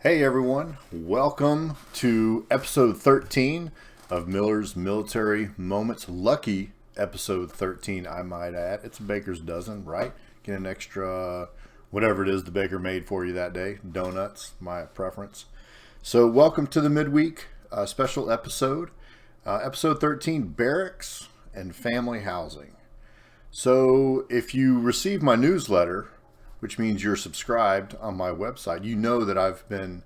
Hey everyone, welcome to episode 13 of Miller's Military Moments. Lucky episode 13, I might add. It's a baker's dozen, right? Get an extra, whatever it is the baker made for you that day. Donuts, my preference. So welcome to the midweek special episode. Episode 13, Barracks and Family Housing. So if you receive my newsletter, which means you're subscribed on my website, you know that I've been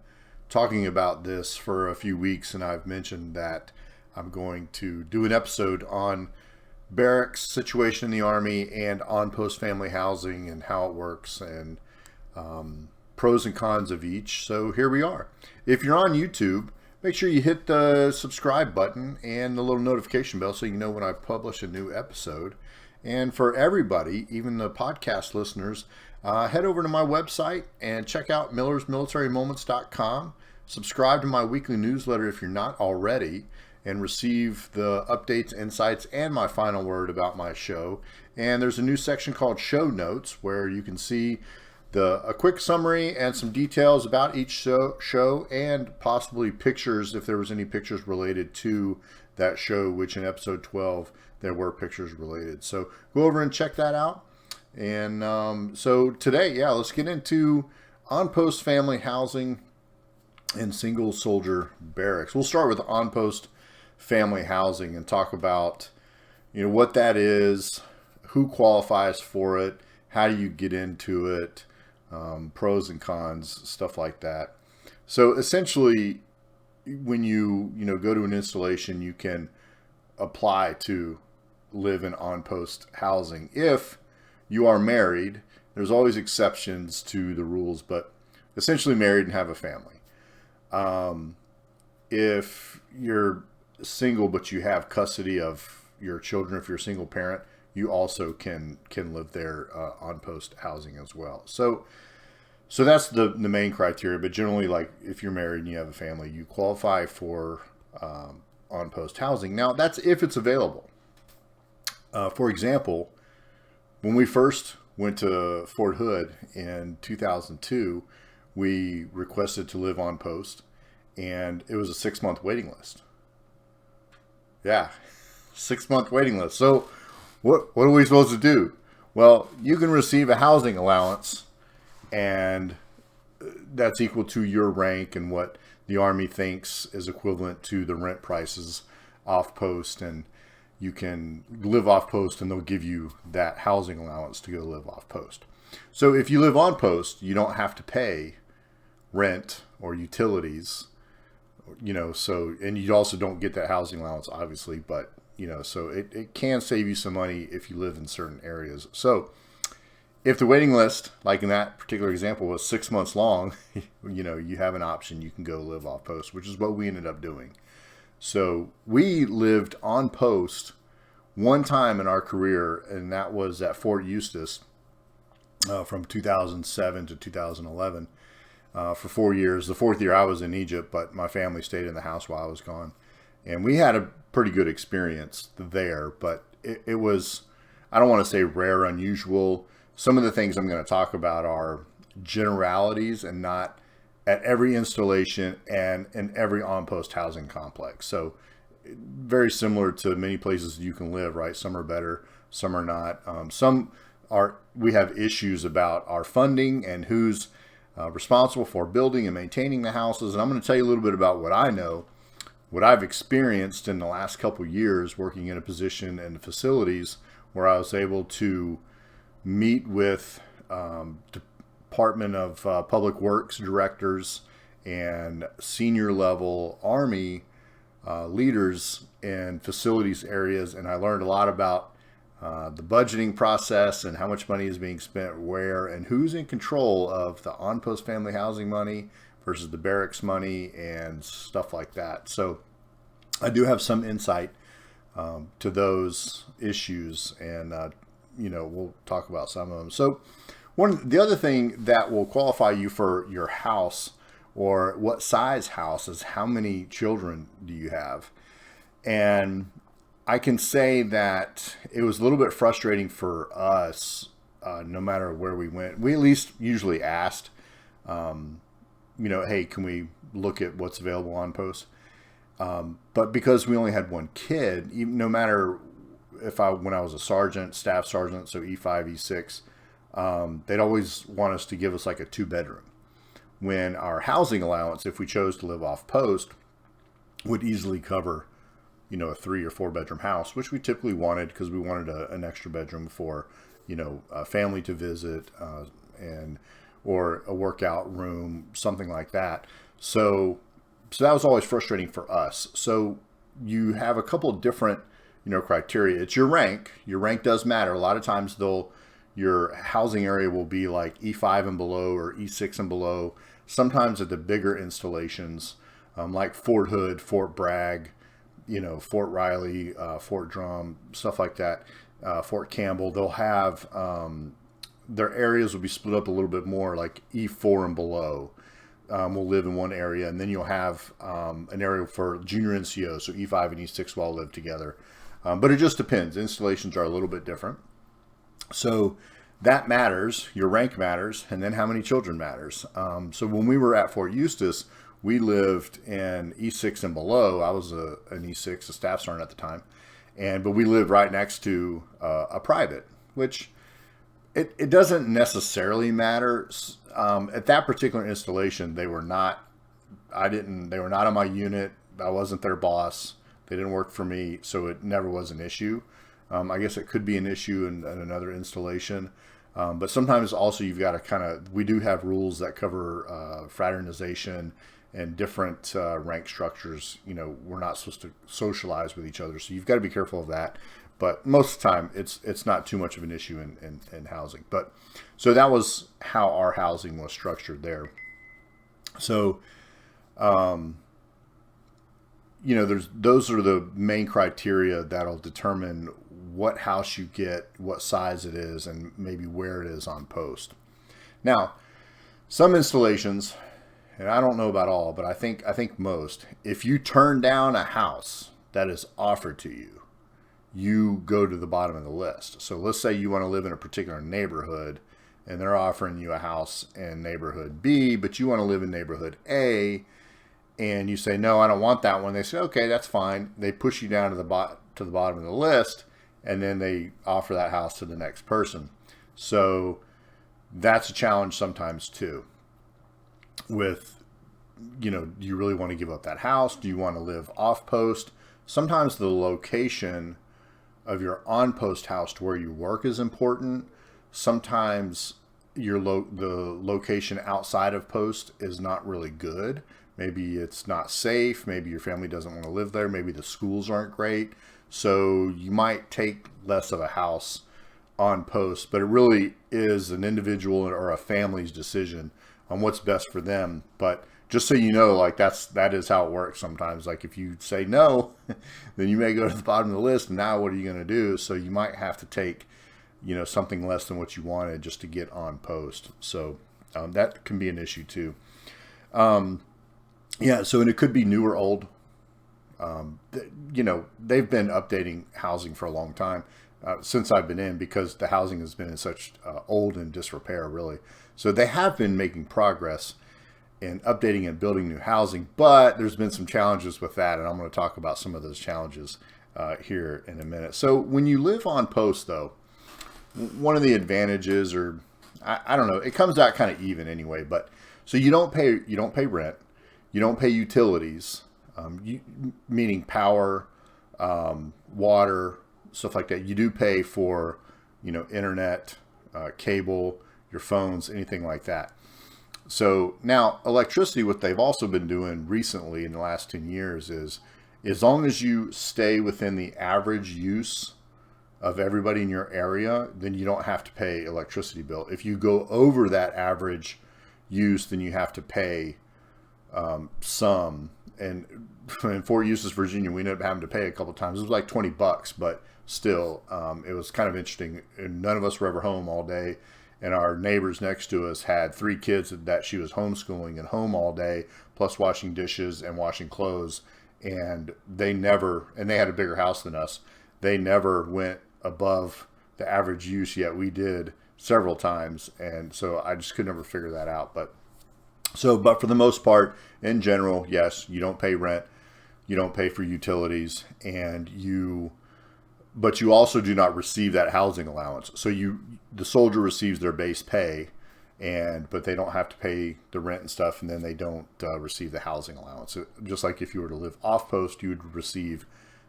talking about this for a few weeks, and I've mentioned that I'm going to do an episode on barracks situation in the Army and on-post family housing and how it works and pros and cons of each. So here we are. If you're on YouTube, make sure you hit the subscribe button and the little notification bell so you know when I publish a new episode. And for everybody, even the podcast listeners, head over to my website and check out millersmilitarymoments.com. Subscribe to my weekly newsletter if you're not already, and receive the updates, insights, and my final word about my show. And there's a new section called Show Notes where you can see a quick summary and some details about each show and possibly pictures if there was any pictures related to that show, which in episode 12 there were pictures related. So go over and check that out. And so today, let's get into on-post family housing and single soldier barracks. We'll start with on-post family housing and talk about, what that is, who qualifies for it, how do you get into it, pros and cons, stuff like that. So essentially, when you go to an installation, you can apply to live in on-post housing. If you are married, there's always exceptions to the rules, but essentially married and have a family. If you're single but you have custody of your children, if you're a single parent, you also can live there on post housing as well. So that's the main criteria. But generally, like if you're married and you have a family, you qualify for on post housing. Now that's if it's available. For example, when we first went to Fort Hood in 2002, we requested to live on post, and it was a 6-month waiting list. Yeah, 6-month waiting list. So what are we supposed to do? Well, you can receive a housing allowance, and that's equal to your rank and what the Army thinks is equivalent to the rent prices off post, and you can live off post and they'll give you that housing allowance to go live off post. So if you live on post, you don't have to pay rent or utilities, and you also don't get that housing allowance, obviously, but, so it can save you some money if you live in certain areas. So if the waiting list, like in that particular example, was 6 months long, you have an option. You can go live off post, which is what we ended up doing. So we lived on post one time in our career, and that was at Fort Eustis from 2007 to 2011 for 4 years. The fourth year I was in Egypt, but my family stayed in the house while I was gone. And we had a pretty good experience there, but it was, I don't want to say rare, unusual. Some of the things I'm going to talk about are generalities and not at every installation and in every on-post housing complex. So very similar to many places you can live, right? Some are better, some are not. We have issues about our funding and who's responsible for building and maintaining the houses. And I'm going to tell you a little bit about what I know, what I've experienced in the last couple of years working in a position in the facilities where I was able to meet with Department of Public Works directors and senior level Army leaders in facilities areas, and I learned a lot about the budgeting process and how much money is being spent where and who's in control of the on-post family housing money versus the barracks money and stuff like that. So I do have some insight to those issues, and we'll talk about some of them. So the other thing that will qualify you for your house or what size house is how many children do you have. And I can say that it was a little bit frustrating for us no matter where we went. We at least usually asked hey, can we look at what's available on post? But because we only had one kid, no matter when I was a sergeant, staff sergeant, so E5, E6, they'd always want us to give us like a 2-bedroom. When our housing allowance, if we chose to live off post, would easily cover, a 3 or 4-bedroom house, which we typically wanted because we wanted an extra bedroom for, a family to visit, or a workout room, something like that. So that was always frustrating for us. So you have a couple of different, criteria. It's your rank. Your rank does matter. A lot of times your housing area will be like E5 and below or E6 and below. Sometimes at the bigger installations, like Fort Hood, Fort Bragg, Fort Riley, Fort Drum, stuff like that, Fort Campbell, they'll have, their areas will be split up a little bit more, like E4 and below will live in one area, and then you'll have an area for junior NCO, so E5 and E6 will all live together. But it just depends. Installations are a little bit different. So that matters. Your rank matters, and then how many children matters. So when we were at Fort Eustis, we lived in E6 and below. I was an E6, a staff sergeant at the time, but we lived right next to a private, which it doesn't necessarily matter. At that particular installation, they were not on my unit. I wasn't their boss. They didn't work for me, so it never was an issue. I guess it could be an issue in another installation. But sometimes also you've got to we do have rules that cover fraternization and different rank structures. We're not supposed to socialize with each other, so you've got to be careful of that. But most of the time, it's not too much of an issue in housing. But so that was how our housing was structured there. So, those are the main criteria that'll determine what house you get, what size it is, and maybe where it is on post. Now, some installations, and I don't know about all, but I think most, if you turn down a house that is offered to you, you go to the bottom of the list. So let's say you want to live in a particular neighborhood and they're offering you a house in neighborhood B, but you want to live in neighborhood A, and you say, no, I don't want that one. They say, okay, that's fine. They push you down to the bottom of the list, and then they offer that house to the next person. So that's a challenge sometimes too. With, do you really want to give up that house? Do you want to live off post? Sometimes the location of your on-post house to where you work is important. Sometimes the location outside of post is not really good. Maybe it's not safe. Maybe your family doesn't want to live there. Maybe the schools aren't great. So you might take less of a house on post, but it really is an individual or a family's decision on what's best for them. But just so you know, that is how it works sometimes. Like if you say no, then you may go to the bottom of the list. And now what are you going to do? So you might have to take, something less than what you wanted just to get on post. So that can be an issue too. So, and it could be new or old. They've been updating housing for a long time since I've been in, because the housing has been in such old and disrepair, really. So they have been making progress in updating and building new housing, but there's been some challenges with that, and I'm going to talk about some of those challenges here in a minute. So when you live on post, though, one of the advantages, or I don't know, it comes out kind of even anyway. But so you don't pay rent, you don't pay utilities, meaning power, water, stuff like that. You do pay for, internet, cable, your phones, anything like that. So now electricity, what they've also been doing recently in the last 10 years is, as long as you stay within the average use of everybody in your area, then you don't have to pay electricity bill. If you go over that average use, then you have to pay some. And in Fort Eustis, Virginia, we ended up having to pay a couple times. It was like $20, but still, it was kind of interesting. And none of us were ever home all day. And our neighbors next to us had 3 kids that she was homeschooling and home all day, plus washing dishes and washing clothes. And they had a bigger house than us. They never went above the average use, yet we did several times. And so I just could never figure that out. But So, but for the most part, in general, yes, you don't pay rent, you don't pay for utilities, but you also do not receive that housing allowance. So the soldier receives their base pay, but they don't have to pay the rent and stuff, and then they don't receive the housing allowance. So just like if you were to live off post, you would receive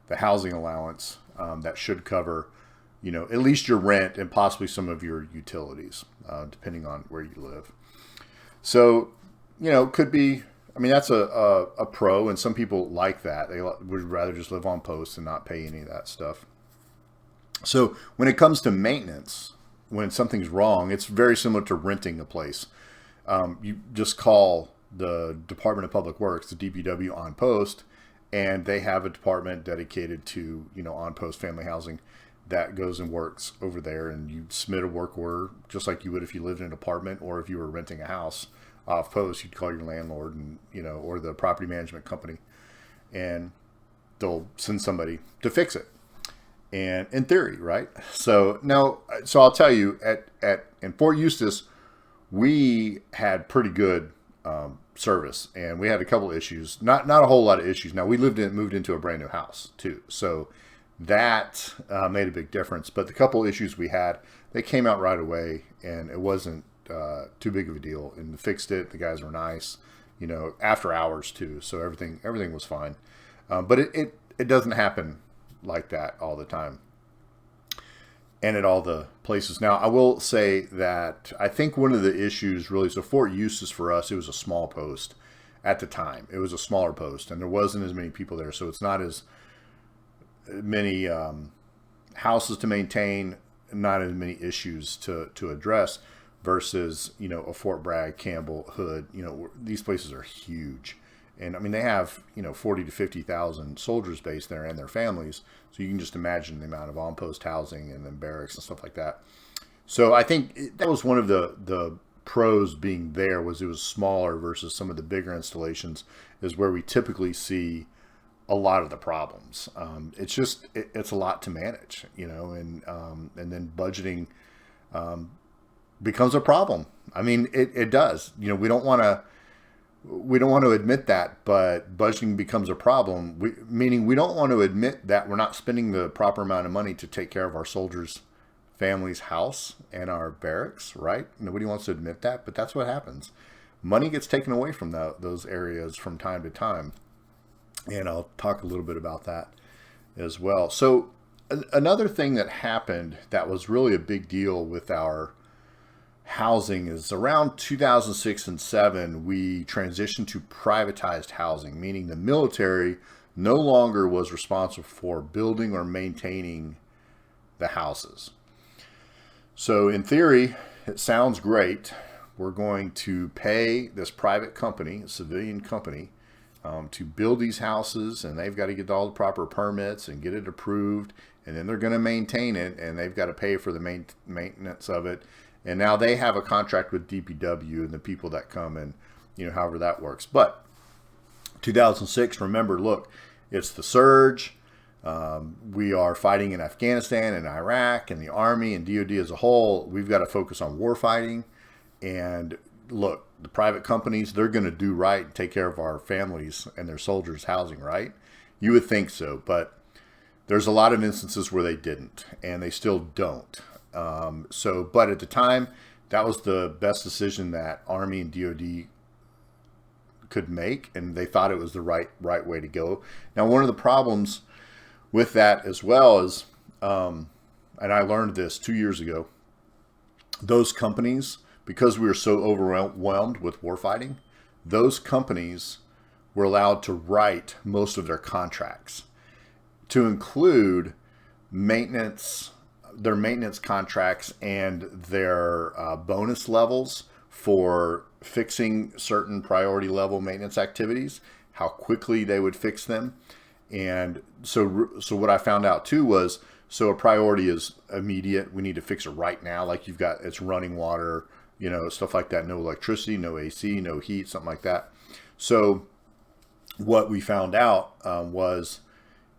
the housing allowance that should cover, at least your rent and possibly some of your utilities, depending on where you live. So, could be. I mean, that's a pro, and some people like that. They would rather just live on post and not pay any of that stuff. So when it comes to maintenance, when something's wrong, it's very similar to renting a place. You just call the Department of Public Works, the DPW, on post, and they have a department dedicated to, on post family housing that goes and works over there, and you submit a work order just like you would if you lived in an apartment or if you were renting a house off post. You'd call your landlord and, or the property management company, and they'll send somebody to fix it. And in theory, right? So I'll tell you, in Fort Eustis, we had pretty good service, and we had a couple of issues. Not a whole lot of issues. Now we moved into a brand new house too, so that made a big difference. But the couple of issues we had, they came out right away, and it wasn't too big of a deal. And we fixed it. The guys were nice, after hours too. So everything was fine. But it doesn't happen like that all the time and at all the places. Now, I will say that I think one of the issues really, so Fort Eustis for us, it was a small post at the time. It was a smaller post, and there wasn't as many people there, so it's not as many houses to maintain, not as many issues to address versus, a Fort Bragg, Campbell, Hood. These places are huge. And I mean, they have, 40 to 50,000 soldiers based there and their families. So you can just imagine the amount of on-post housing and then barracks and stuff like that. So I think that was one of the pros being there, was it was smaller versus some of the bigger installations, is where we typically see a lot of the problems. It's a lot to manage, and then budgeting becomes a problem. I mean, it does. We don't want to admit that, but budgeting becomes a problem, meaning we don't want to admit that we're not spending the proper amount of money to take care of our soldiers' families' house and our barracks, right? Nobody wants to admit that, but that's what happens. Money gets taken away from those areas from time to time, and I'll talk a little bit about that as well. So another thing that happened that was really a big deal with our housing is around 2006 and 2007, we transitioned to privatized housing, meaning the military no longer was responsible for building or maintaining the houses. So in theory, it sounds great. We're going to pay this private company, a civilian company, to build these houses, and they've got to get all the proper permits and get it approved, and then they're going to maintain it, and they've got to pay for the maintenance of it. And now they have a contract with DPW and the people that come and, however that works. But 2006, remember, look, it's the surge. We are fighting in Afghanistan and Iraq, and the Army and DOD as a whole. We've got to focus on war fighting. And look, the private companies, they're going to do right and take care of our families and their soldiers' housing, right? You would think so, but there's a lot of instances where they didn't, and they still don't. But at the time, that was the best decision that Army and DOD could make, and they thought it was the right way to go. Now, one of the problems with that as well is, and I learned this 2 years ago, those companies, because we were so overwhelmed with warfighting, those companies were allowed to write most of their contracts to include their maintenance contracts and their bonus levels for fixing certain priority level maintenance activities, how quickly they would fix them. And so what I found out too was, so a priority is immediate. We need to fix it right now. Like it's running water, stuff like that. No electricity, no AC, no heat, something like that. So what we found out was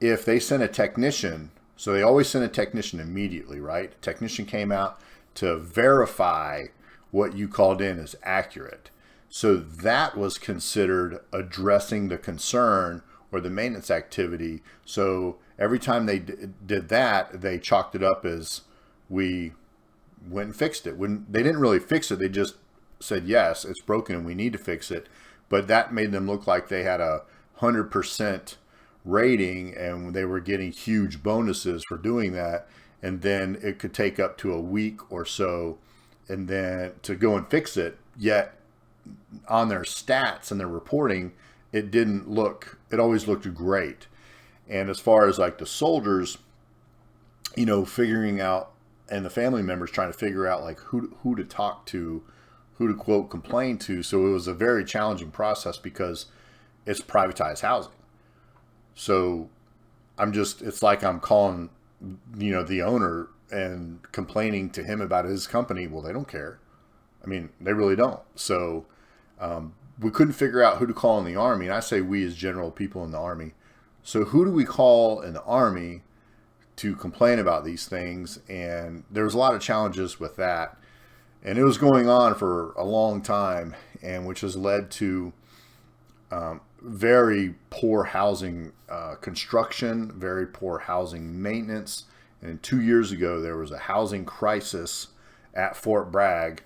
if they sent a technician, so they always send a technician immediately, right? A technician came out to verify what you called in is accurate. So that was considered addressing the concern or the maintenance activity. So every time they did that, they chalked it up as we went and fixed it. When they didn't really fix it, they just said, yes, it's broken and we need to fix it. But that made them look like they had a 100% rating and they were getting huge bonuses for doing that. And then it could take up to a week or so and then to go and fix it. Yet on their stats and their reporting, it always looked great. And as far as like the soldiers, figuring out, and the family members trying to figure out like who to talk to, who to quote complain to. So it was a very challenging process because it's privatized housing. So it's like I'm calling, the owner and complaining to him about his company. Well, they don't care. I mean, they really don't. So we couldn't figure out who to call in the Army. And I say we as general people in the Army. So who do we call in the Army to complain about these things? And there was a lot of challenges with that. And it was going on for a long time, and which has led to very poor housing construction, very poor housing maintenance. And 2 years ago, there was a housing crisis at Fort Bragg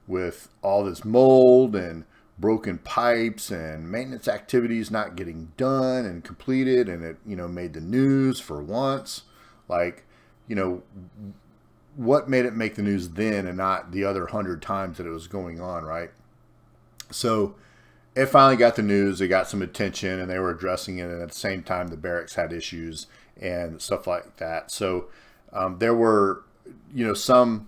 with all this mold and broken pipes and maintenance activities not getting done and completed. And it, made the news for once. Like, what made it make the news then and not the other 100 times that it was going on, right? So it finally got the news, it got some attention, and they were addressing it. And at the same time, the barracks had issues and stuff like that. So there were, some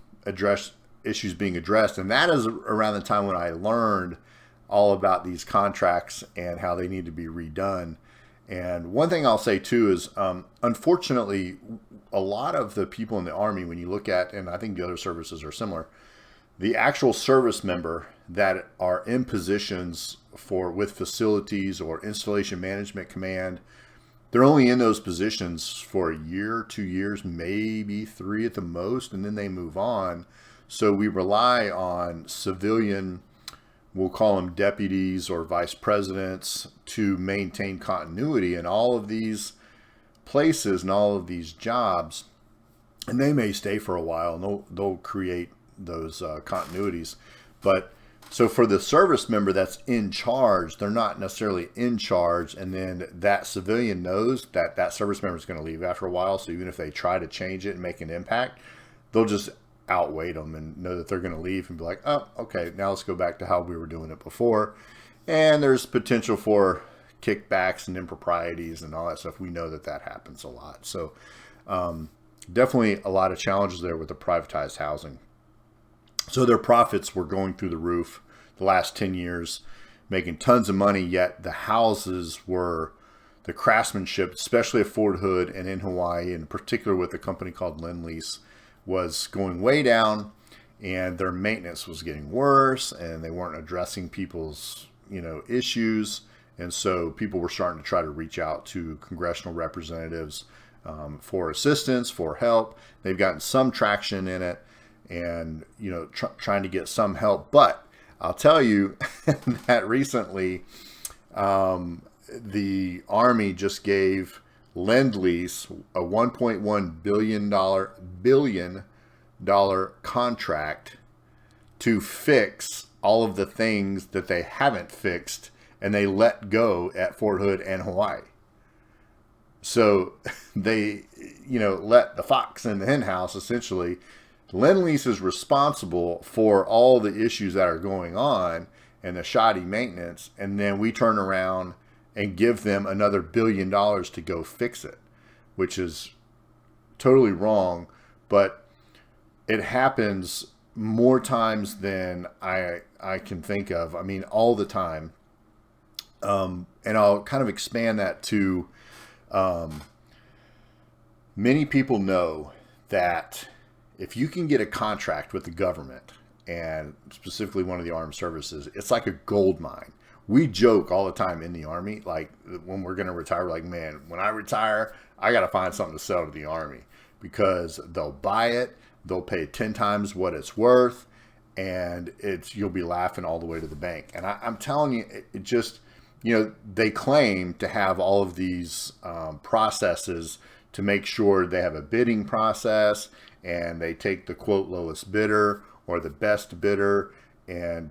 issues being addressed. And that is around the time when I learned all about these contracts and how they need to be redone. And one thing I'll say too is, unfortunately, a lot of the people in the Army, when you look at, and I think the other services are similar, the actual service member that are in positions with facilities or installation management command, they're only in those positions for a year, 2 years, maybe 3 at the most, and then they move on. So we rely on civilian, we'll call them deputies or vice presidents, to maintain continuity in all of these places and all of these jobs. And they may stay for a while and they'll create those continuities. But so for the service member that's in charge, they're not necessarily in charge. And then that civilian knows that that service member is going to leave after a while. So even if they try to change it and make an impact, they'll just outweigh them and know that they're going to leave and be like, oh, okay, now let's go back to how we were doing it before. And there's potential for kickbacks and improprieties and all that stuff. We know that happens a lot. So definitely a lot of challenges there with the privatized housing. So their profits were going through the roof the last 10 years, making tons of money, yet the houses were, the craftsmanship, especially at Fort Hood and in Hawaii, in particular with a company called Lend-Lease, was going way down, and their maintenance was getting worse, and they weren't addressing people's, issues. And so people were starting to try to reach out to congressional representatives for assistance, for help. They've gotten some traction in it and, trying to get some help. But I'll tell you that recently the Army just gave Lend-Lease a $1.1 billion contract to fix all of the things that they haven't fixed and they let go at Fort Hood and Hawaii. So they, let the fox in the hen house, essentially. Lend-Lease is responsible for all the issues that are going on and the shoddy maintenance, and then we turn around and give them another $1 billion to go fix it, which is totally wrong. But it happens more times than I can think of. I mean, all the time. And I'll kind of expand that to many people know that if you can get a contract with the government, and specifically one of the armed services, it's like a gold mine. We joke all the time in the Army, like when we're going to retire, we're like, man, when I retire, I got to find something to sell to the Army, because they'll buy it, they'll pay 10 times what it's worth, and you'll be laughing all the way to the bank. And I'm telling you, it just, they claim to have all of these processes to make sure they have a bidding process, and they take the quote lowest bidder or the best bidder.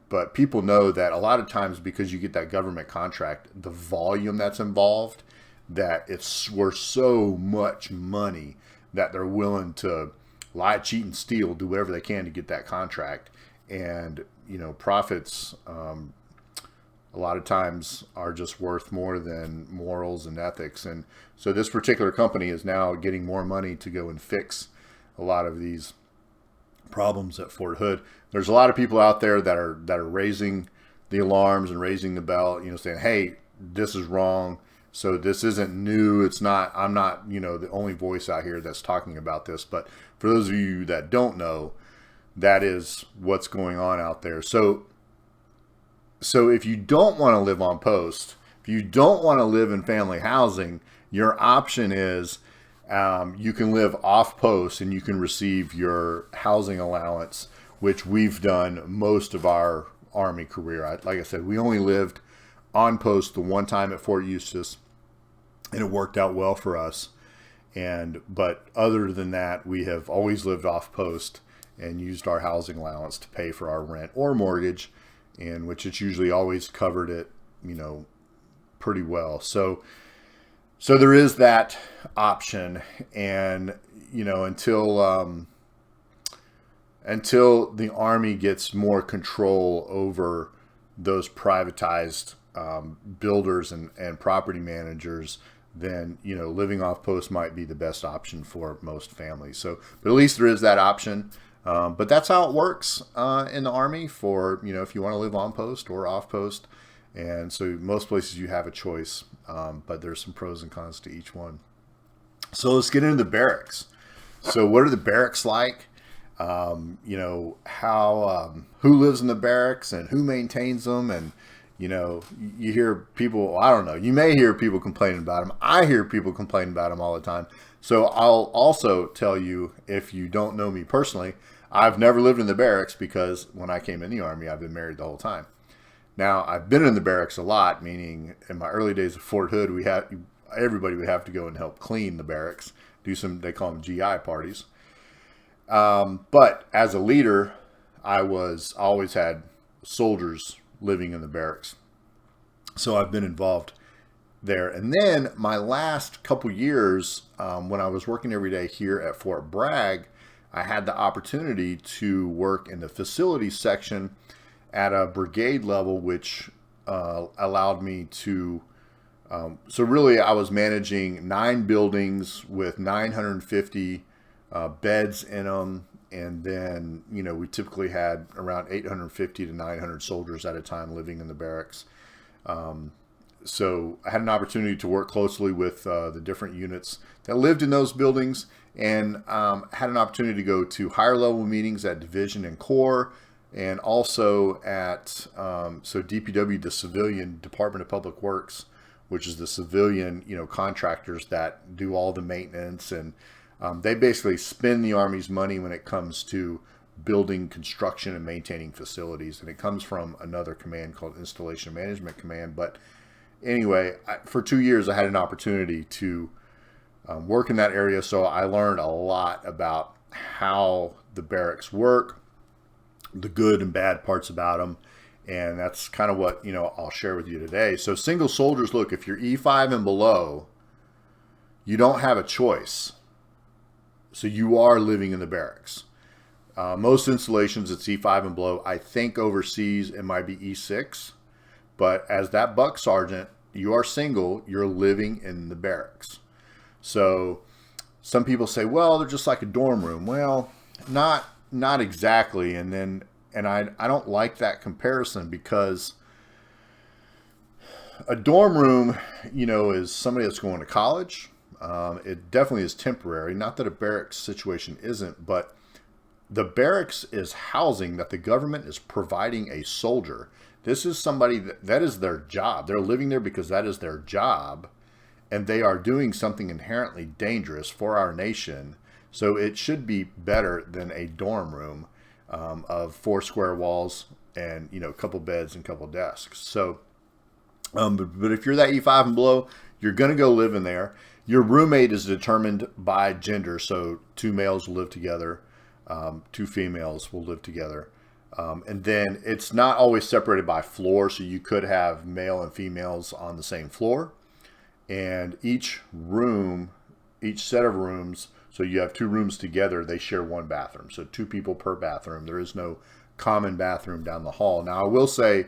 But people know that a lot of times, because you get that government contract, the volume that's involved, that it's worth so much money that they're willing to lie, cheat, and steal, do whatever they can to get that contract. And, profits a lot of times are just worth more than morals and ethics. And so this particular company is now getting more money to go and fix a lot of these problems at Fort Hood. There's a lot of people out there that are raising the alarms and raising the bell, saying, hey, this is wrong. So this isn't new. I'm not, the only voice out here that's talking about this. But for those of you that don't know, that is what's going on out there. So if you don't want to live on post, if you don't want to live in family housing, your option is you can live off post and you can receive your housing allowance, which we've done most of our Army career. Like I said, we only lived on post the one time at Fort Eustis, and it worked out well for us. But other than that, we have always lived off post and used our housing allowance to pay for our rent or mortgage, in which it's usually always covered it, pretty well. So there is that option. And, until the Army gets more control over those privatized builders and property managers, then, living off post might be the best option for most families. So, but at least there is that option. But that's how it works in the Army for, if you want to live on post or off post. And so most places you have a choice, but there's some pros and cons to each one. So let's get into the barracks. So what are the barracks like? Who lives in the barracks and who maintains them? And, you hear people, I don't know, you may hear people complaining about them. I hear people complaining about them all the time. So I'll also tell you, if you don't know me personally, I've never lived in the barracks because when I came in the Army, I've been married the whole time. Now, I've been in the barracks a lot, meaning in my early days of Fort Hood, everybody would have to go and help clean the barracks, they call them GI parties. But as a leader, I always had soldiers living in the barracks. So I've been involved there. And then my last couple years, when I was working every day here at Fort Bragg, I had the opportunity to work in the facilities section at a brigade level, which allowed me to, so really I was managing 9 buildings with 950 beds in them. And then, we typically had around 850 to 900 soldiers at a time living in the barracks. So I had an opportunity to work closely with the different units that lived in those buildings, and had an opportunity to go to higher level meetings at Division and Corps, and also at, so DPW, the Civilian Department of Public Works, which is the civilian, contractors that do all the maintenance, and they basically spend the Army's money when it comes to building, construction, and maintaining facilities. And it comes from another command called Installation Management Command. But anyway, for 2 years, I had an opportunity to work in that area. So I learned a lot about how the barracks work, the good and bad parts about them. And that's kind of what, I'll share with you today. So single soldiers, look, if you're E5 and below, you don't have a choice. So you are living in the barracks. Most installations it's E5 and below. I think overseas it might be E6. But as that buck sergeant, you are single, you're living in the barracks. So some people say, well, they're just like a dorm room. Well, not exactly. And I don't like that comparison, because a dorm room, is somebody that's going to college. It definitely is temporary. Not that a barracks situation isn't, but the barracks is housing that the government is providing a soldier. This is somebody that is their job. They're living there because that is their job, and they are doing something inherently dangerous for our nation. So it should be better than a dorm room. of 4 square walls and, a couple beds and a couple desks. So, but if you're that E5 and below, you're going to go live in there. Your roommate is determined by gender. So 2 males will live together. 2 females will live together. And then it's not always separated by floor. So you could have male and females on the same floor. And each set of rooms, so you have 2 rooms together, they share 1 bathroom. So 2 people per bathroom. There is no common bathroom down the hall. Now, I will say,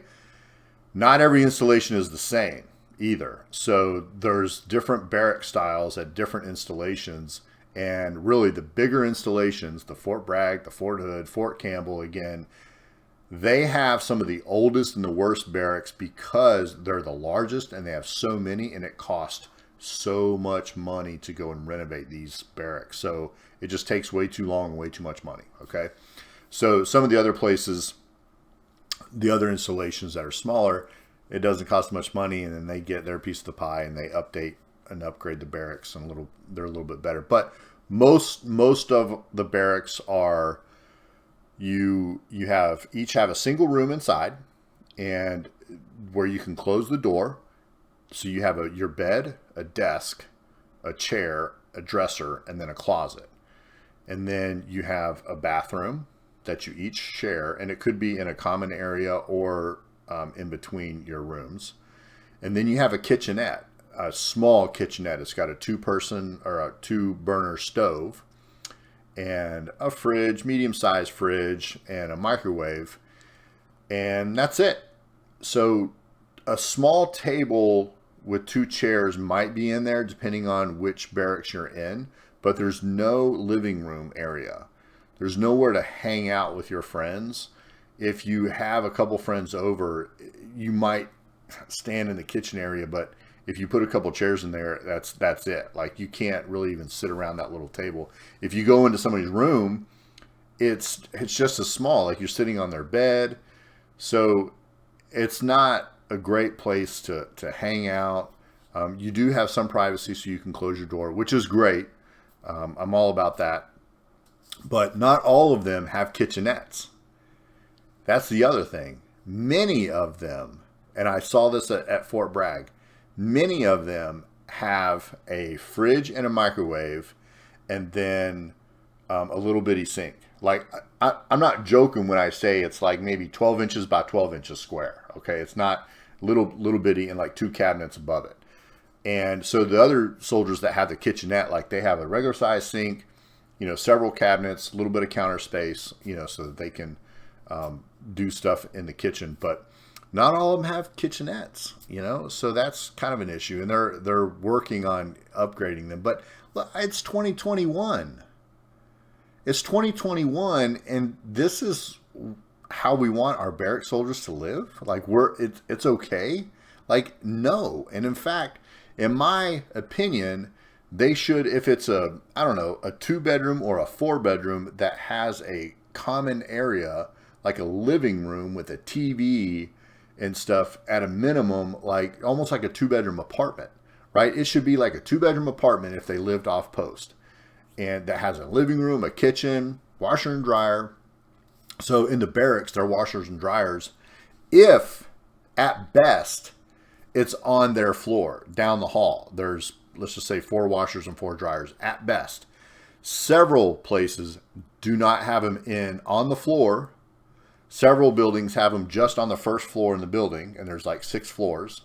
not every installation is the same either. So there's different barrack styles at different installations. And really the bigger installations, the Fort Bragg, the Fort Hood, Fort Campbell, again, they have some of the oldest and the worst barracks because they're the largest and they have so many, and it costs so much money to go and renovate these barracks. So it just takes way too long, way too much money. Okay. So some of the other places, the other installations that are smaller, it doesn't cost much money, and then they get their piece of the pie and they update and upgrade the barracks, and they're a little bit better. But most of the barracks are, you each have a single room inside, and where you can close the door. So you have your bed, a desk, a chair, a dresser, and then a closet. And then you have a bathroom that you each share, and it could be in a common area or in between your rooms. And then you have a kitchenette, a small kitchenette. It's got a 2-person or a 2-burner stove and a fridge, medium-sized fridge, and a microwave. And that's it. So a small table with 2 chairs might be in there depending on which barracks you're in, but there's no living room area. There's nowhere to hang out with your friends. If you have a couple friends over, you might stand in the kitchen area, but if you put a couple chairs in there, that's it. Like, you can't really even sit around that little table. If you go into somebody's room, it's just as small, like you're sitting on their bed. So it's not a great place to hang out. You do have some privacy, so you can close your door, which is great. I'm all about that. But not all of them have kitchenettes. That's the other thing. Many of them, and I saw this at Fort Bragg, many of them have a fridge and a microwave, and then a little bitty sink. Like, I'm not joking when I say it's like maybe 12 inches by 12 inches square. Okay, it's not little bitty, and like 2 cabinets above it. And so the other soldiers that have the kitchenette, like, they have a regular size sink, several cabinets, a little bit of counter space, so that they can do stuff in the kitchen. But not all of them have kitchenettes, so that's kind of an issue, and they're working on upgrading them. But look, it's 2021. It's 2021, and this is how we want our barrack soldiers to live. Like, it's okay. Like, no. And in fact, in my opinion, they should, if it's a 2-bedroom or a 4-bedroom that has a common area, like a living room with a TV and stuff, at a minimum, like almost like a 2-bedroom apartment, right? It should be like a 2-bedroom apartment if they lived off post, and that has a living room, a kitchen, washer and dryer. So in the barracks, there are washers and dryers. If at best it's on their floor down the hall, there's, let's just say, 4 washers and 4 dryers at best. Several places do not have them on the floor. Several buildings have them just on the first floor in the building, and there's like 6 floors.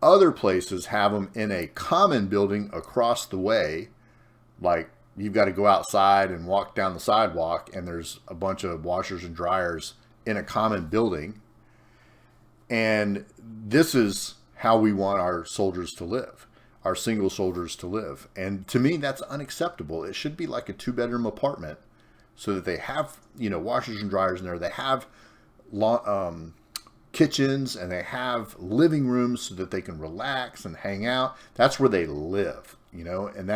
Other places have them in a common building across the way, like you've got to go outside and walk down the sidewalk, and there's a bunch of washers and dryers in a common building. And this is how we want our soldiers to live, our single soldiers to live. And to me, that's unacceptable. It should be like a 2-bedroom apartment, so that they have, washers and dryers in there. They have kitchens, and they have living rooms so that they can relax and hang out. That's where they live, and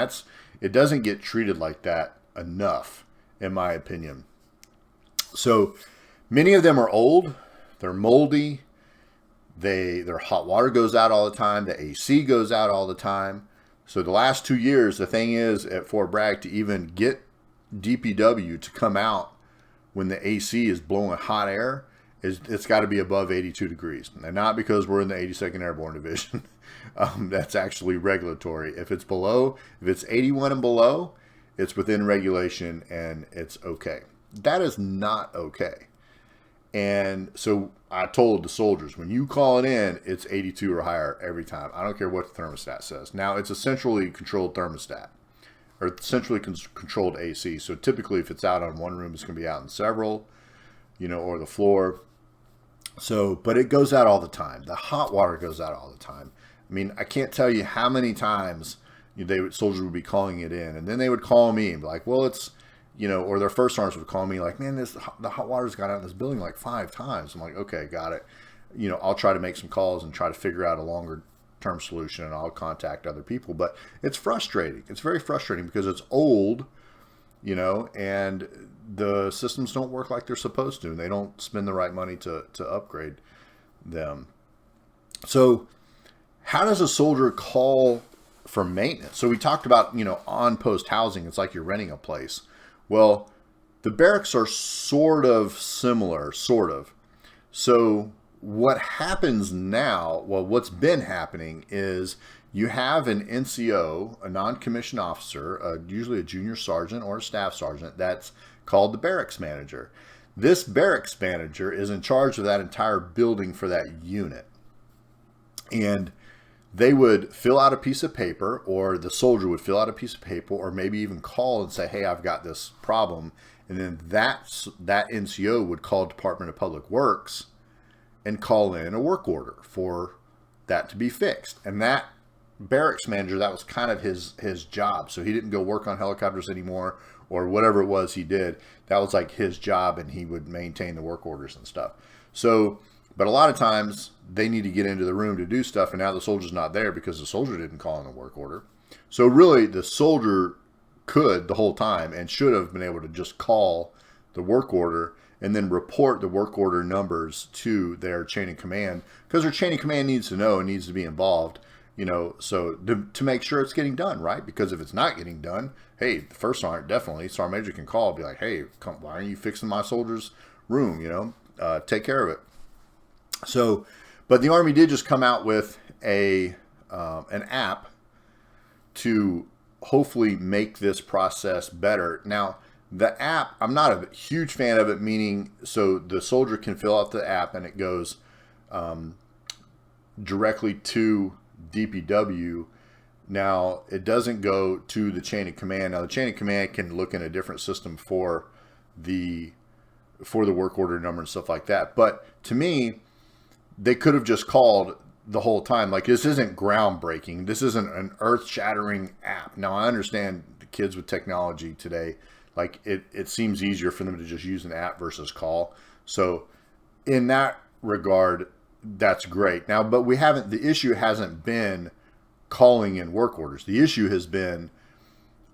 it doesn't get treated like that enough, in my opinion. So many of them are old. They're moldy. Their hot water goes out all the time. The AC goes out all the time. So the last 2 years, the thing is, at Fort Bragg, to even get DPW to come out when the AC is blowing hot air, it's got to be above 82 degrees. And not because we're in the 82nd Airborne Division. That's actually regulatory. If it's 81 and below, it's within regulation and it's okay. That is not okay. And so I told the soldiers, when you call it in, it's 82 or higher every time. I don't care what the thermostat says. Now, it's a centrally controlled thermostat, or centrally controlled AC. So typically, if it's out on one room, it's going to be out in several, or the floor. So, but it goes out all the time. The hot water goes out all the time. I mean, I can't tell you how many times soldiers would be calling it in, and then they would call me and be like, well, it's, or their first sergeants would call me like, man, the hot water's got out in this building like 5 times. I'm like, okay, got it. I'll try to make some calls and try to figure out a longer term solution, and I'll contact other people. But it's frustrating. It's very frustrating because it's old, and the systems don't work like they're supposed to, and they don't spend the right money to upgrade them. So how does a soldier call for maintenance? So we talked about, on-post housing. It's like you're renting a place. Well, the barracks are sort of similar, sort of. So what happens now, what's been happening is you have an NCO, a non-commissioned officer, usually a junior sergeant or a staff sergeant, that's called the Barracks Manager. This Barracks Manager is in charge of that entire building for that unit. And they would fill out a piece of paper, or the soldier would fill out a piece of paper, or maybe even call and say, hey, I've got this problem. And then that NCO would call Department of Public Works and call in a work order for that to be fixed. And that Barracks Manager, that was kind of his job. So he didn't go work on helicopters anymore, or whatever it was he did. That was like his job, and he would maintain the work orders and stuff. So, but a lot of times they need to get into the room to do stuff, and now the soldier's not there because the soldier didn't call in the work order. So really, the soldier could the whole time and should have been able to just call the work order and then report the work order numbers to their chain of command, because their chain of command needs to know and needs to be involved, so to make sure it's getting done, right? Because if it's not getting done, hey, the first sergeant, definitely, sergeant major can call and be like, hey, why aren't you fixing my soldier's room, take care of it. So, but the Army did just come out with an app to hopefully make this process better. Now, the app, I'm not a huge fan of it, meaning so the soldier can fill out the app and it goes directly to DPW. Now, it doesn't go to the chain of command. Now, the chain of command can look in a different system for the work order number and stuff like that. But to me, they could have just called the whole time. Like, this isn't groundbreaking. This isn't an earth-shattering app. Now, I understand the kids with technology today, like it seems easier for them to just use an app versus call. So in that regard, that's great. Now, but the issue hasn't been calling in work orders. The issue has been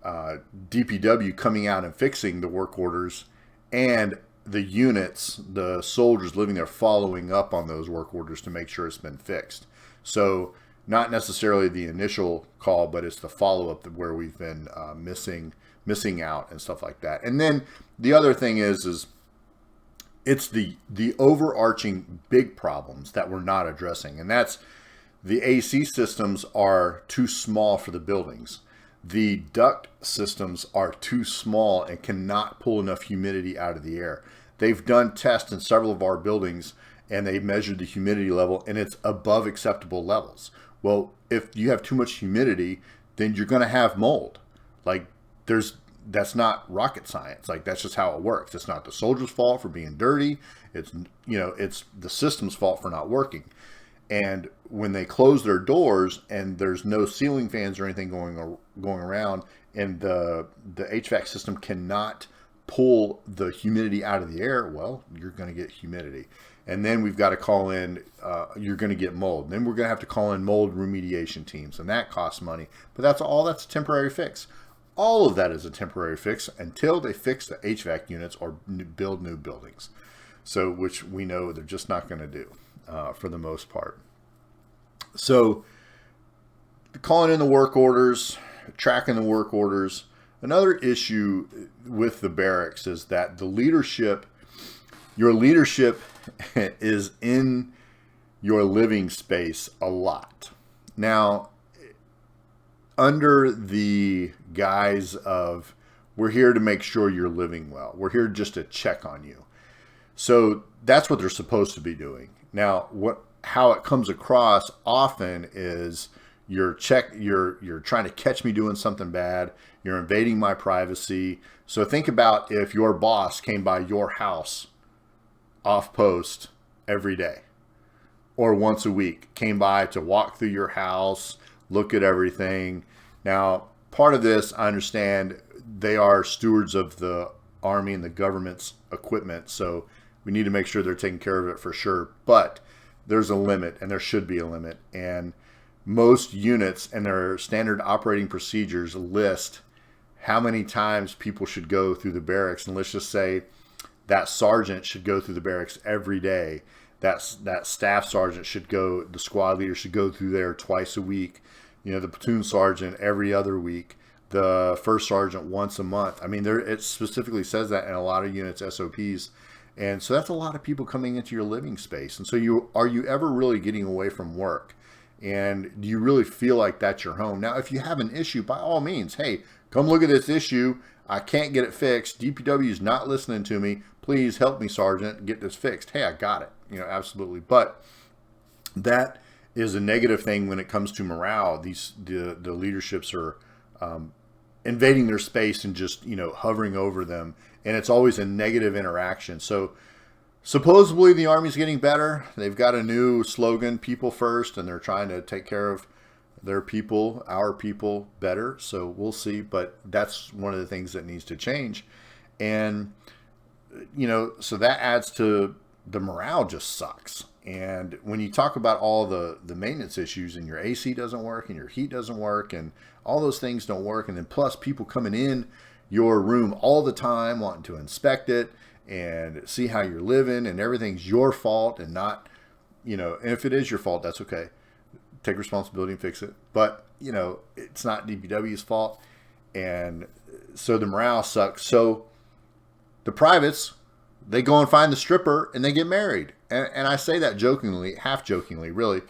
DPW coming out and fixing the work orders, and the units, the soldiers living there, following up on those work orders to make sure it's been fixed. So not necessarily the initial call, but it's the follow-up where we've been missing out and stuff like that. And then the other thing is it's the overarching big problems that we're not addressing. And that's the AC systems are too small for the buildings. The duct systems are too small and cannot pull enough humidity out of the air. They've done tests in several of our buildings, and they measured the humidity level, and it's above acceptable levels. Well, if you have too much humidity, then you're going to have mold. Like, that's not rocket science. Like, that's just how it works. It's not the soldier's fault for being dirty. It's the system's fault for not working. And when they close their doors and there's no ceiling fans or anything going around, and the HVAC system cannot pull the humidity out of the air, well, you're going to get humidity. And then we've got to call in, you're going to get mold. Then we're going to have to call in mold remediation teams, and that costs money. But that's a temporary fix. All of that is a temporary fix until they fix the HVAC units or build new buildings. So, which we know they're just not going to do for the most part. So, calling in the work orders, tracking the work orders. Another issue with the barracks is that the leadership your leadership is in your living space a lot. Now, under the guise of we're here to make sure you're living well, we're here just to check on you. So that's what they're supposed to be doing. Now, how it comes across often is you're trying to catch me doing something bad. You're invading my privacy. So think about if your boss came by your house off post every day or once a week, came by to walk through your house, look at everything. Now, part of this, I understand they are stewards of the Army and the government's equipment. So we need to make sure they're taking care of it for sure. But there's a limit, and there should be a limit. And most units and their standard operating procedures list how many times people should go through the barracks. And let's just say that sergeant should go through the barracks every day. That staff sergeant should go, the squad leader should go through there twice a week. You know, the platoon sergeant every other week. The first sergeant once a month. I mean, it specifically says that in a lot of units, SOPs. And so that's a lot of people coming into your living space. And so are you ever really getting away from work? And do you really feel like that's your home? Now, if you have an issue, by all means, hey, come look at this issue. I can't get it fixed. DPW is not listening to me. Please help me, Sergeant, get this fixed. Hey, I got it. You know, absolutely. But that is a negative thing when it comes to morale. The leaderships are invading their space and just, you know, hovering over them. And it's always a negative interaction. So supposedly the Army's getting better. They've got a new slogan, people first, and they're trying to take care of their people, our people, better. So we'll see. But that's one of the things that needs to change. And, you know, so that adds to the morale just sucks. And when you talk about all the maintenance issues and your AC doesn't work and your heat doesn't work and all those things don't work, and then plus people coming in your room all the time wanting to inspect it and see how you're living, and everything's your fault and not, you know, and if it is your fault, that's okay. Take responsibility and fix it. But, you know, it's not DPW's fault. And so the morale sucks. So the privates, they go and find the stripper and they get married. And I say that jokingly, half jokingly, really,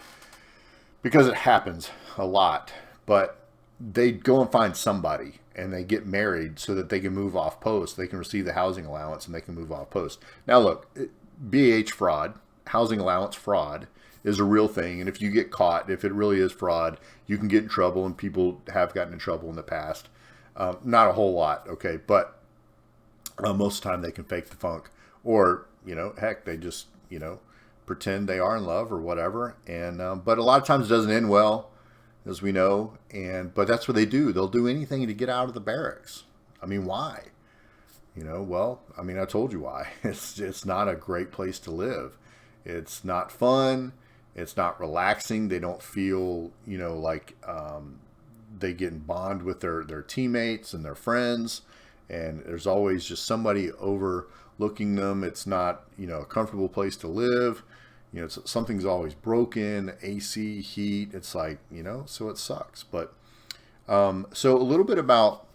because it happens a lot. But they go and find somebody and they get married so that they can move off post. They can receive the housing allowance and they can move off post. Now, look, BH fraud, housing allowance fraud, is a real thing. And if you get caught, if it really is fraud, you can get in trouble. And people have gotten in trouble in the past. Not a whole lot, okay? But most of the time they can fake the funk. Or, you know, heck, they just, you know, pretend they are in love or whatever. And but a lot of times it doesn't end well, as we know. But that's what they do. They'll do anything to get out of the barracks. I mean, why? You know, well, I mean, I told you why. It's not a great place to live. It's not fun. It's not relaxing. They don't feel, you know, like they get in bond with their teammates and their friends. And there's always just somebody overlooking them. It's not, you know, a comfortable place to live. You know, something's always broken, AC, heat. It's like, you know, so it sucks. But so a little bit about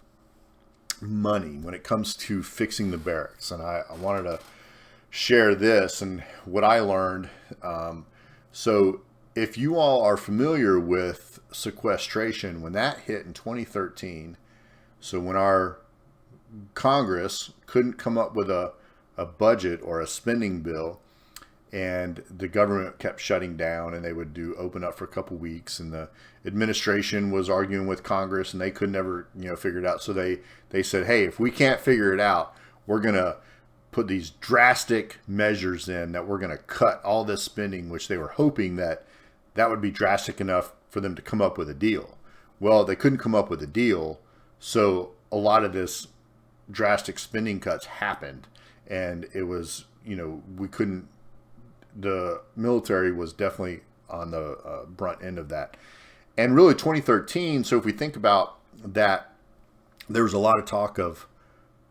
money when it comes to fixing the barracks. And I wanted to share this and what I learned. So if you all are familiar with sequestration, when that hit in 2013, so when our Congress couldn't come up with a budget or a spending bill, and the government kept shutting down, and they would open up for a couple weeks, and the administration was arguing with Congress, and they could never, you know, figure it out. So they said, hey, if we can't figure it out, we're going to put these drastic measures in that we're going to cut all this spending, which they were hoping that would be drastic enough for them to come up with a deal. Well, they couldn't come up with a deal, so a lot of this drastic spending cuts happened, and it was, you know, the military was definitely on the brunt end of that. And really 2013, so if we think about that, there was a lot of talk of,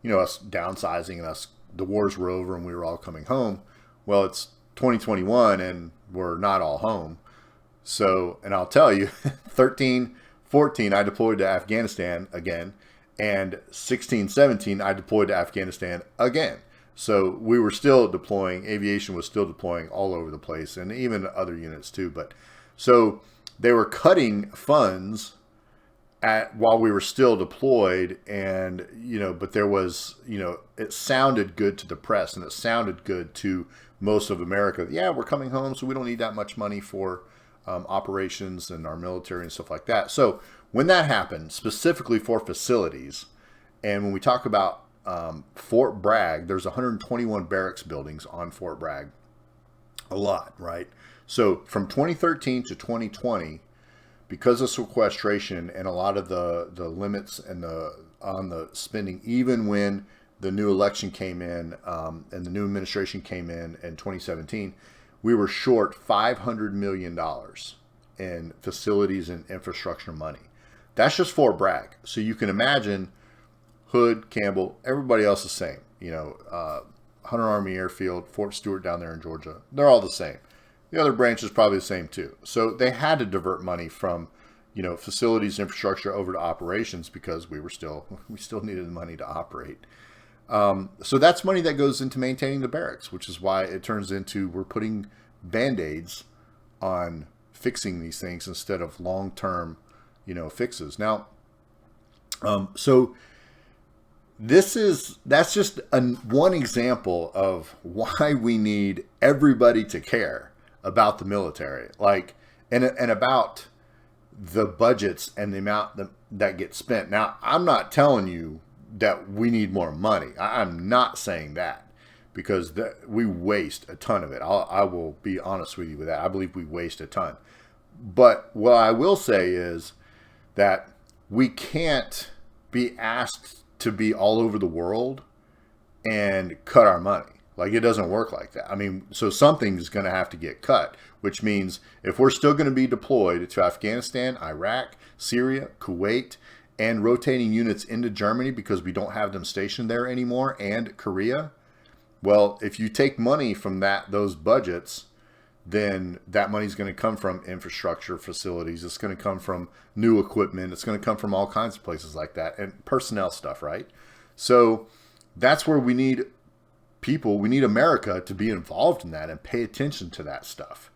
you know, us downsizing and the wars were over and we were all coming home. Well, it's 2021 and we're not all home. So, and I'll tell you, 13, 14, I deployed to Afghanistan again. And 16, 17, I deployed to Afghanistan again. So we were still deploying, aviation was still deploying all over the place, and even other units too. But so they were cutting funds while we were still deployed, and but there was, it sounded good to the press, and it sounded good to most of America. Yeah, we're coming home, so we don't need that much money for operations and our military and stuff like that. So when that happened, specifically for facilities, and when we talk about Fort Bragg, there's 121 barracks buildings on Fort Bragg. A lot, right? So from 2013 to 2020, because of sequestration and a lot of the limits and on the spending, even when the new election came in and the new administration came in 2017, we were short $500 million in facilities and infrastructure money. That's just Fort Bragg. So you can imagine Hood, Campbell, everybody else the same. Hunter Army Airfield, Fort Stewart down there in Georgia, they're all the same. The other branch is probably the same too. So they had to divert money from, facilities, infrastructure over to operations because we still needed the money to operate. So that's money that goes into maintaining the barracks, which is why it turns into we're putting Band-Aids on fixing these things instead of long-term, fixes. Now, so that's just one example of why we need everybody to care about the military, and about the budgets and the amount that gets spent. Now, I'm not telling you that we need more money. I'm not saying that, because we waste a ton of it. I will be honest with you with that. I believe we waste a ton. But what I will say is that we can't be asked to be all over the world and cut our money. It doesn't work like that. I mean, so something's going to have to get cut, which means if we're still going to be deployed to Afghanistan, Iraq, Syria, Kuwait, and rotating units into Germany because we don't have them stationed there anymore, and Korea, well, if you take money from those budgets, then that money is going to come from infrastructure facilities. It's going to come from new equipment. It's going to come from all kinds of places like that, and personnel stuff, right? So that's where we need people. We need America to be involved in that and pay attention to that stuff.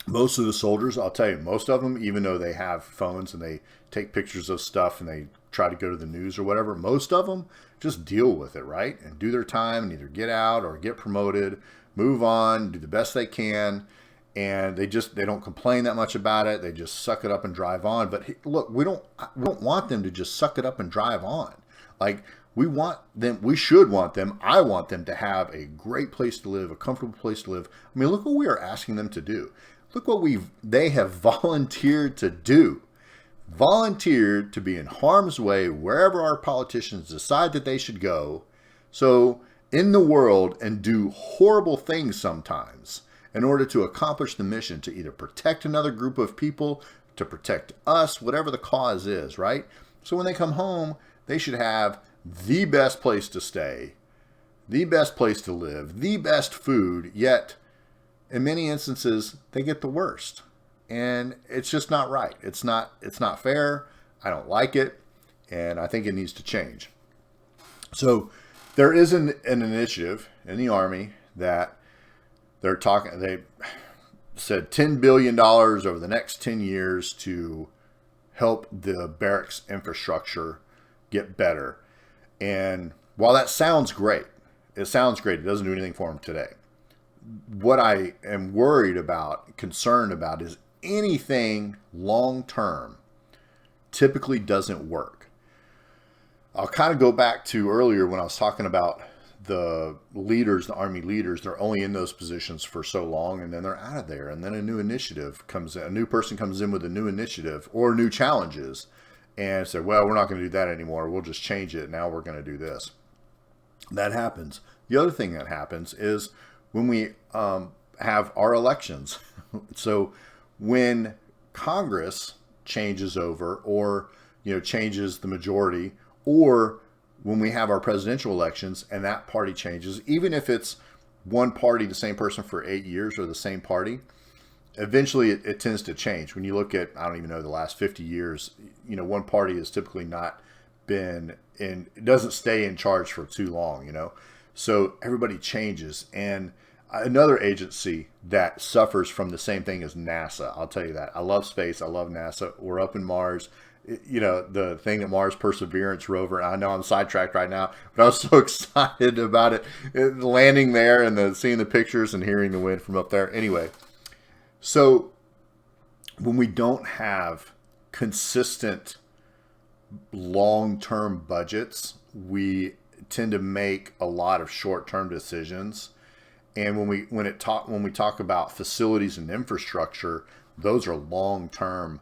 Most of the soldiers, I'll tell you, most of them, even though they have phones and they take pictures of stuff and they try to go to the news or whatever, most of them just deal with it, right? And do their time and either get out or get promoted, move on, do the best they can. And they don't complain that much about it. They just suck it up and drive on. But look, we don't want them to just suck it up and drive on. We should want them. I want them to have a great place to live, a comfortable place to live. I mean, look what we are asking them to do. Look what they have volunteered to do. Volunteered to be in harm's way wherever our politicians decide that they should go. So in the world, and do horrible things sometimes in order to accomplish the mission, to either protect another group of people, to protect us, whatever the cause is, right? So when they come home, they should have the best place to stay, the best place to live, the best food, yet in many instances, they get the worst. And it's just not right. It's not fair. I don't like it. And I think it needs to change. So there is an initiative in the Army that they said $10 billion over the next 10 years to help the barracks infrastructure get better. And while that sounds great, it doesn't do anything for them today. What I am worried about, concerned about, is anything long-term typically doesn't work. I'll kind of go back to earlier when I was talking about the leaders, the Army leaders. They're only in those positions for so long, and then they're out of there. And then a new initiative comes in. A new person comes in with a new initiative or new challenges and say, well, we're not going to do that anymore. We'll just change it. Now we're going to do this. That happens. The other thing that happens is when we have our elections. So when Congress changes over, or changes the majority, or when we have our presidential elections and that party changes, even if it's one party, the same person for 8 years, or the same party, eventually it tends to change. When you look at, I don't even know, the last 50 years, one party has typically not been in, it doesn't stay in charge for too long, you know. So everybody changes. And another agency that suffers from the same thing is NASA. I'll tell you that. I love space. I love NASA. We're up in Mars. You know, the thing that Mars Perseverance rover, I know I'm sidetracked right now, but I was so excited about it landing there and seeing the pictures and hearing the wind from up there. Anyway, so when we don't have consistent long-term budgets, we tend to make a lot of short-term decisions. And when we talk about facilities and infrastructure, those are long-term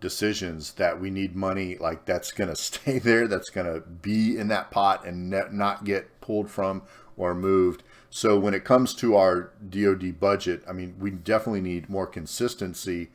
decisions that we need money like that's going to stay there, that's going to be in that pot and not get pulled from or moved. So when it comes to our DoD budget, I mean, we definitely need more consistency.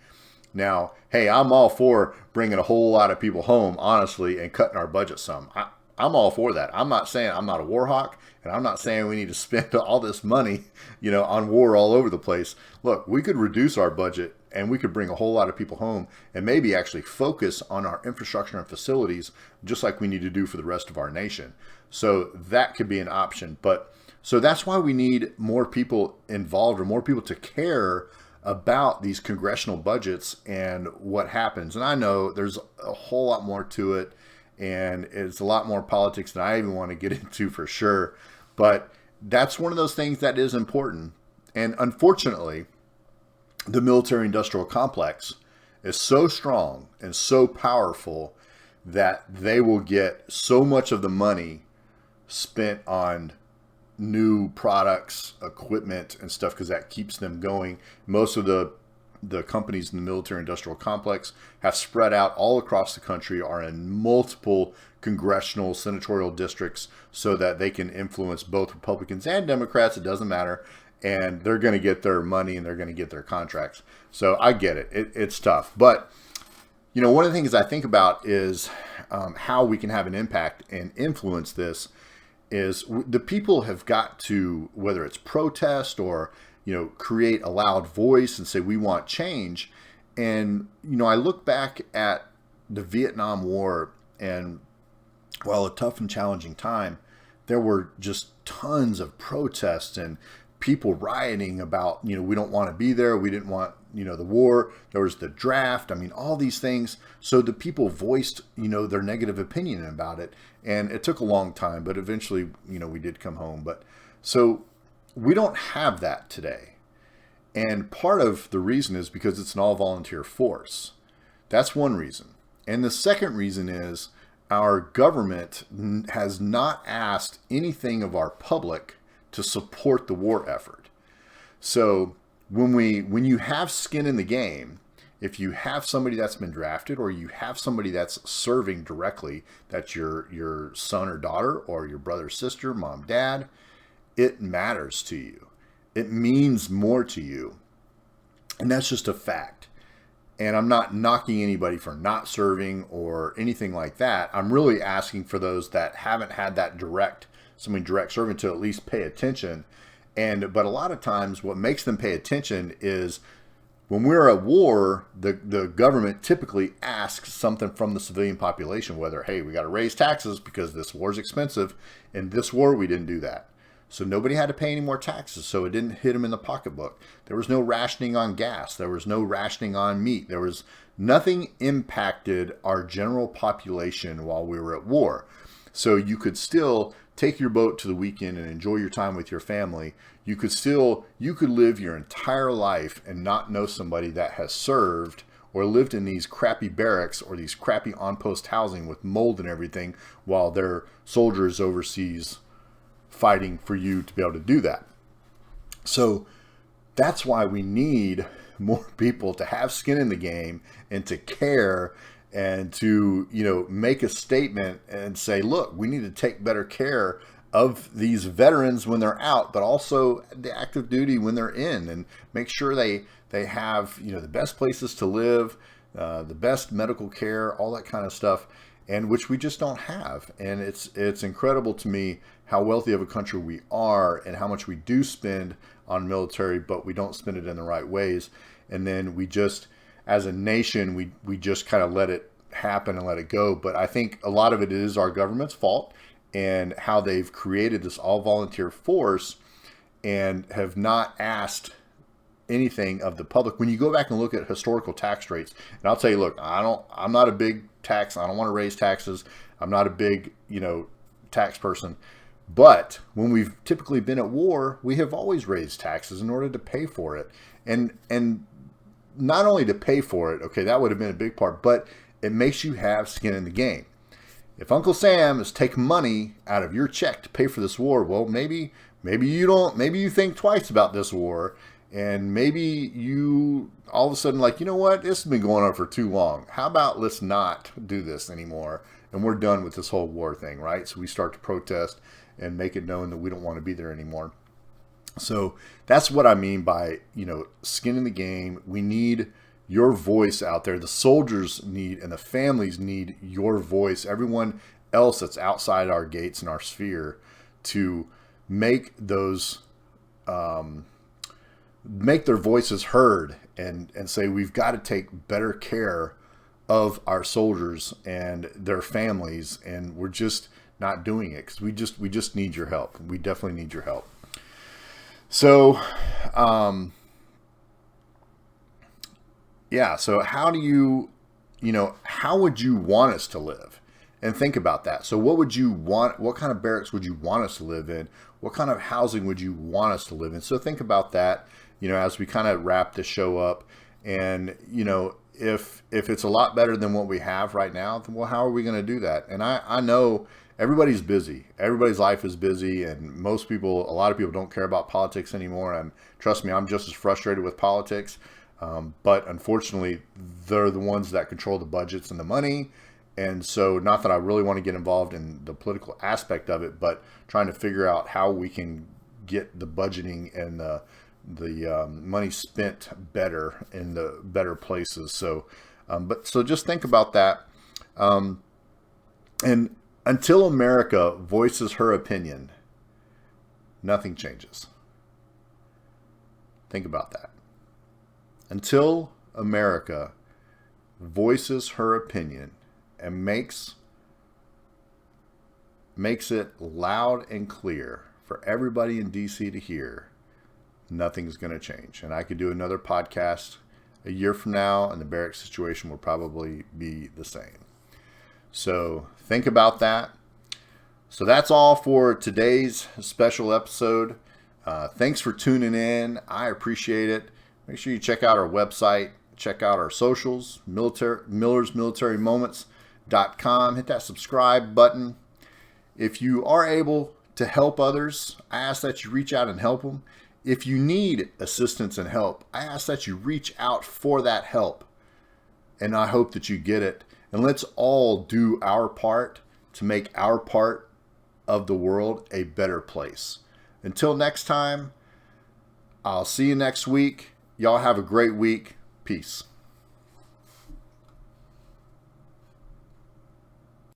Now, hey, I'm all for bringing a whole lot of people home, honestly, and cutting our budget some. I'm all for that. I'm not saying, I'm not a war hawk, and I'm not saying we need to spend all this money, you know, on war all over the place. Look, we could reduce our budget and we could bring a whole lot of people home and maybe actually focus on our infrastructure and facilities just like we need to do for the rest of our nation. So that could be an option. But so that's why we need more people involved or more people to care about these congressional budgets and what happens. And I know there's a whole lot more to it, and it's a lot more politics than I even want to get into for sure. But that's one of those things that is important. And unfortunately, the military-industrial complex is so strong and so powerful that they will get so much of the money spent on new products, equipment, and stuff because that keeps them going. Most of the companies in the military-industrial complex have spread out all across the country, are in multiple congressional, senatorial districts so that they can influence both Republicans and Democrats. It doesn't matter. And they're going to get their money and they're going to get their contracts. So I get it. It's tough. But, you know, one of the things I think about is how we can have an impact and influence this is the people have got to, whether it's protest or, you know, create a loud voice and say, we want change. And, you know, I look back at the Vietnam War, and while a tough and challenging time, there were just tons of protests and people rioting about, you know, we don't want to be there. We didn't want, you know, the war. There was the draft. I mean, all these things. So the people voiced, you know, their negative opinion about it. And it took a long time, but eventually, you know, we did come home. But so we don't have that today. And part of the reason is because it's an all volunteer force. That's one reason. And the second reason is our government has not asked anything of our public to support the war effort. So when you have skin in the game, if you have somebody that's been drafted or you have somebody that's serving directly, that's your son or daughter or your brother, sister, mom, dad, it matters to you. It means more to you. And that's just a fact. And I'm not knocking anybody for not serving or anything like that. I'm really asking for those that haven't had that somebody direct serving to at least pay attention. But a lot of times what makes them pay attention is when we're at war, the government typically asks something from the civilian population, whether, hey, we got to raise taxes because this war is expensive. In this war, we didn't do that. So nobody had to pay any more taxes, so it didn't hit them in the pocketbook. There was no rationing on gas. There was no rationing on meat. There was nothing impacted our general population while we were at war. So you could still take your boat to the weekend and enjoy your time with your family. You could live your entire life and not know somebody that has served or lived in these crappy barracks or these crappy on-post housing with mold and everything while their soldiers overseas fighting for you to be able to do that. So that's why we need more people to have skin in the game and to care and to, you know, make a statement and say, look, we need to take better care of these veterans when they're out, but also the active duty when they're in, and make sure they have, you know, the best places to live, the best medical care, all that kind of stuff, and which we just don't have. And it's incredible to me how wealthy of a country we are and how much we do spend on military, but we don't spend it in the right ways. And then we just, as a nation, we just kind of let it happen and let it go. But I think a lot of it is our government's fault and how they've created this all volunteer force and have not asked anything of the public. When you go back and look at historical tax rates, and I'll tell you, look, I'm not a big tax. I don't want to raise taxes. I'm not a big, tax person. But when we've typically been at war, we have always raised taxes in order to pay for it. And not only to pay for it, okay, that would have been a big part, but it makes you have skin in the game. If Uncle Sam is taking money out of your check to pay for this war, well, maybe you think twice about this war, and maybe you all of a sudden like, you know what, this has been going on for too long. How about let's not do this anymore, and we're done with this whole war thing, right? So we start to protest and make it known that we don't want to be there anymore. So that's what I mean by, skin in the game. We need your voice out there. The soldiers need, and the families need your voice. Everyone else that's outside our gates and our sphere to make those, make their voices heard and say, we've got to take better care of our soldiers and their families. And we're just not doing it because we just need your help. We definitely need your help. So, so how do you, how would you want us to live? And think about that. So what would you want? What kind of barracks would you want us to live in? What kind of housing would you want us to live in? So think about that, as we kind of wrap the show up. And, if it's a lot better than what we have right now, then, well, how are we going to do that? And I know everybody's busy. Everybody's life is busy, and a lot of people don't care about politics anymore. And trust me, I'm just as frustrated with politics. But unfortunately, they're the ones that control the budgets and the money. And so, not that I really want to get involved in the political aspect of it, but trying to figure out how we can get the budgeting and the money spent better in the better places. So, so just think about that. And until America voices her opinion, nothing changes. Think about that. Until America voices her opinion and makes it loud and clear for everybody in DC to hear, nothing's going to change. And I could do another podcast a year from now, and the barracks situation will probably be the same. So think about that. So that's all for today's special episode. Thanks for tuning in. I appreciate it. Make sure you check out our website. Check out our socials, millersmilitary.moments.com. Hit that subscribe button. If you are able to help others, I ask that you reach out and help them. If you need assistance and help, I ask that you reach out for that help. And I hope that you get it. And let's all do our part to make our part of the world a better place. Until next time, I'll see you next week. Y'all have a great week. Peace.